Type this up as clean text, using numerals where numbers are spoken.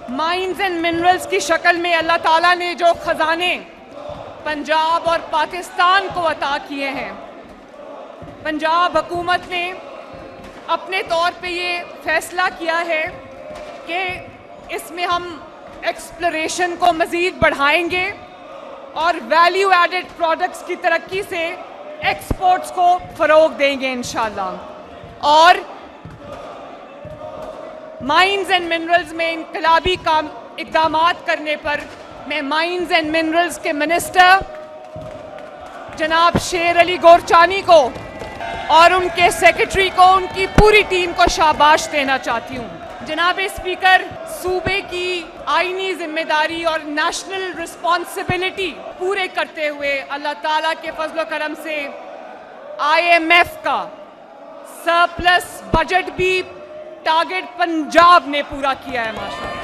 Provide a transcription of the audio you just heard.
Mines and minerals کی شکل میں اللہ تعالیٰ نے جو خزانے پنجاب اور پاکستان کو عطا کیے ہیں، پنجاب حکومت نے اپنے طور پہ یہ فیصلہ کیا ہے کہ اس میں ہم ایکسپلوریشن کو مزید بڑھائیں گے اور ویلیو ایڈڈ پروڈکٹس کی ترقی سے ایکسپورٹس کو فروغ دیں گے انشاءاللہ. اور مائنز اینڈ منرلز میں انقلابی اقدامات کرنے پر میں مائنز اینڈ منرلز کے منسٹر جناب شیر علی گورچانی کو اور ان کے سیکرٹری کو، ان کی پوری ٹیم کو شاباش دینا چاہتی ہوں. جناب اسپیکر، صوبے کی آئینی ذمہ داری اور نیشنل رسپانسبلٹی پورے کرتے ہوئے اللہ تعالیٰ کے فضل و کرم سے IMF کا سرپلس بجٹ بھی ٹارگٹ پنجاب نے پورا کیا ہے ماشاءاللہ.